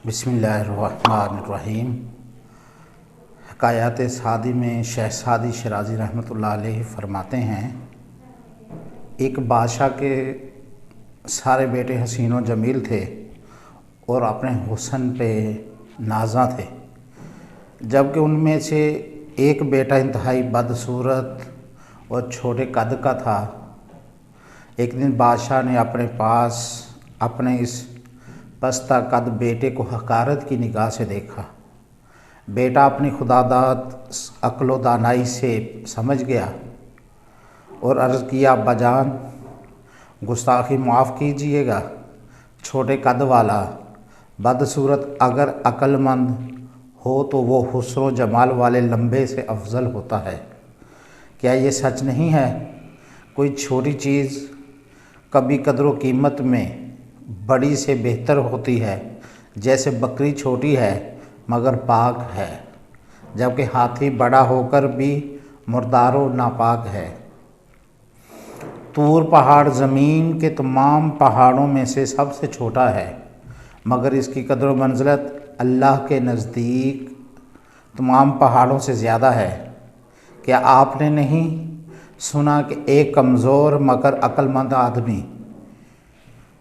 बिस्मिल्लाहिर्रहमानिर्रहीम। हकायात सादी में शेख सादी शिराज़ी रहमतुल्लाह अलैहि फरमाते हैं, एक बादशाह के सारे बेटे हसीन व जमील थे और अपने हुस्न पे नाज़ा थे, जबकि उनमें से एक बेटा इंतहाई बदसूरत और छोटे कद का था। एक दिन बादशाह ने अपने पास अपने इस पस्ता कद बेटे को हकारत की निगाह से देखा। बेटा अपनी खुदादाद अक्ल दानाई से समझ गया और अर्ज़ किया, अब्बाजान गुस्ताखी माफ़ कीजिएगा, छोटे कद वाला बदसूरत अगर अक्लमंद हो तो वो हुस्न जमाल वाले लंबे से अफजल होता है। क्या ये सच नहीं है? कोई छोटी चीज़ कभी कदर कीमत में बड़ी से बेहतर होती है, जैसे बकरी छोटी है मगर पाक है, जबकि हाथी बड़ा होकर भी मुर्दार व नापाक है। तूर पहाड़ ज़मीन के तमाम पहाड़ों में से सबसे छोटा है, मगर इसकी कदर मंज़िलत अल्लाह के नज़दीक तमाम पहाड़ों से ज़्यादा है। क्या आपने नहीं सुना कि एक कमज़ोर मगर अक्लमंद आदमी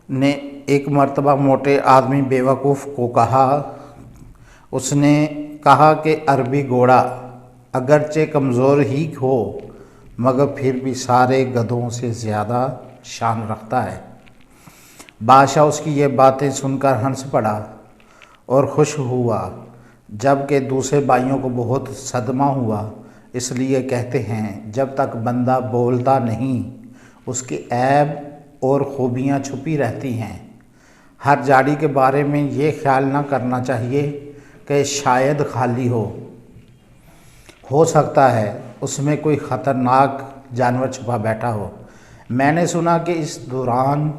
ने एक मर्तबा मोटे आदमी बेवकूफ़ को कहा, उसने कहा कि अरबी घोड़ा अगरचे कमज़ोर ही हो मगर फिर भी सारे गधों से ज़्यादा शान रखता है। बादशाह उसकी ये बातें सुनकर हंस पड़ा और खुश हुआ, जबकि दूसरे भाइयों को बहुत सदमा हुआ। इसलिए कहते हैं, जब तक बंदा बोलता नहीं उसकी ऐब और खूबियाँ छुपी रहती हैं। हर झाड़ी के बारे में ये ख्याल ना करना चाहिए कि शायद खाली हो सकता है उसमें कोई ख़तरनाक जानवर छुपा बैठा हो। मैंने सुना कि इस दौरान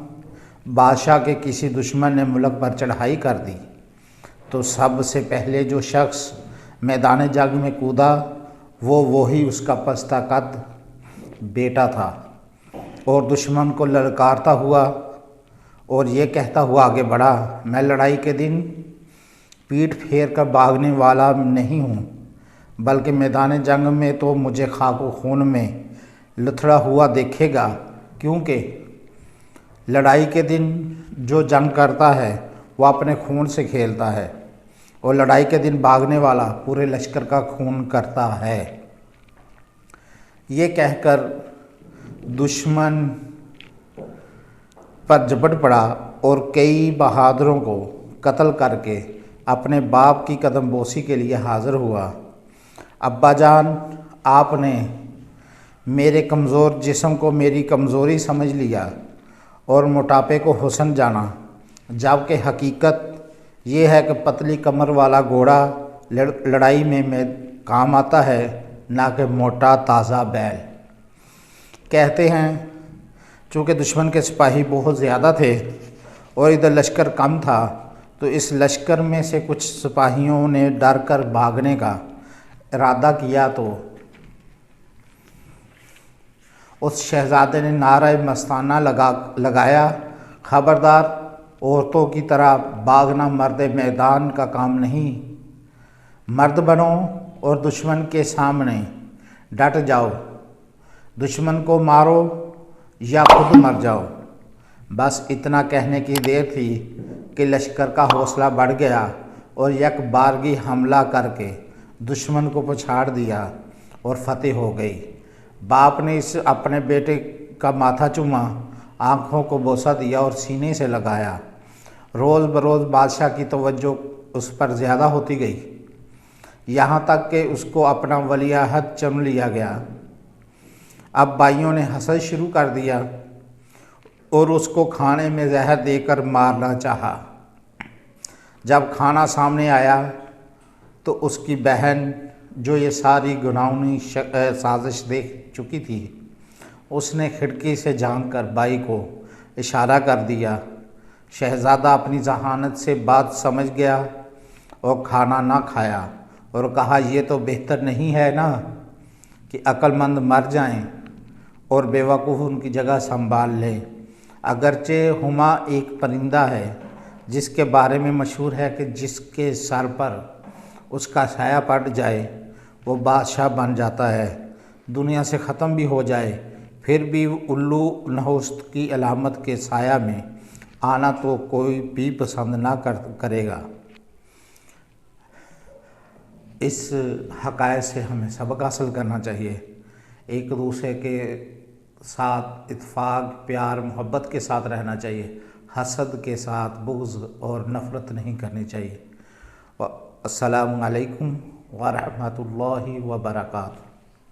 बादशाह के किसी दुश्मन ने मुल्क पर चढ़ाई कर दी, तो सबसे पहले जो शख्स मैदान जंग में कूदा वही उसका पस्ता कद बेटा था और दुश्मन को ललकारता हुआ और ये कहता हुआ आगे बढ़ा, मैं लड़ाई के दिन पीठ फेर कर भागने वाला नहीं हूँ, बल्कि मैदान जंग में तो मुझे खाक व खून में लुथड़ा हुआ देखेगा, क्योंकि लड़ाई के दिन जो जंग करता है वह अपने खून से खेलता है और लड़ाई के दिन भागने वाला पूरे लश्कर का खून करता है। ये कहकर दुश्मन पर झपट पड़ा और कई बहादुरों को कत्ल करके अपने बाप की कदम बोसी के लिए हाज़िर हुआ। अब्बाजान, आपने मेरे कमज़ोर जिस्म को मेरी कमज़ोरी समझ लिया और मोटापे को हुस्न जाना, जबकि हकीकत ये है कि पतली कमर वाला घोड़ा लड़ाई में काम आता है, ना कि मोटा ताज़ा बैल। कहते हैं, चूँकि दुश्मन के सिपाही बहुत ज़्यादा थे और इधर लश्कर कम था, तो इस लश्कर में से कुछ सिपाहियों ने डर कर भागने का इरादा किया, तो उस शहज़ादे ने नारा मस्ताना लगाया, खबरदार, औरतों की तरह भागना मर्द मैदान का काम नहीं। मर्द बनो और दुश्मन के सामने डट जाओ, दुश्मन को मारो या खुद मर जाओ। बस इतना कहने की देर थी कि लश्कर का हौसला बढ़ गया और एक बारगी हमला करके दुश्मन को पछाड़ दिया और फतेह हो गई। बाप ने इस अपने बेटे का माथा चूमा, आँखों को बोसा दिया और सीने से लगाया। रोज़ बरोज़ बादशाह की तवज्जो उस पर ज़्यादा होती गई, यहाँ तक कि उसको अपना वलीअहद चुन लिया गया। अब भाइयों ने हंसना शुरू कर दिया और उसको खाने में जहर देकर मारना चाहा। जब खाना सामने आया तो उसकी बहन, जो ये सारी गुनाहगारी साजिश देख चुकी थी, उसने खिड़की से झांक कर भाई को इशारा कर दिया। शहज़ादा अपनी जहानत से बात समझ गया और खाना ना खाया और कहा, ये तो बेहतर नहीं है ना कि अक्लमंद मर जाएं और बेवकूफ़ उनकी जगह संभाल लें। अगरचे हुमा एक परिंदा है, جس کے بارے میں مشہور ہے کہ جس کے سر پر اس کا سایہ پڑ جائے وہ بادشاہ بن جاتا ہے، دنیا سے ختم بھی ہو جائے پھر بھی الو نحوست کی علامت کے سایہ میں آنا تو کوئی بھی پسند نہ کرے گا۔ اس حقائق سے ہمیں سبق حاصل کرنا چاہیے، ایک دوسرے کے ساتھ اتفاق، پیار، محبت کے ساتھ رہنا چاہیے، حسد کے ساتھ بغض اور نفرت نہیں کرنی چاہیے۔ السلام علیکم ورحمۃ اللہ وبرکاتہ۔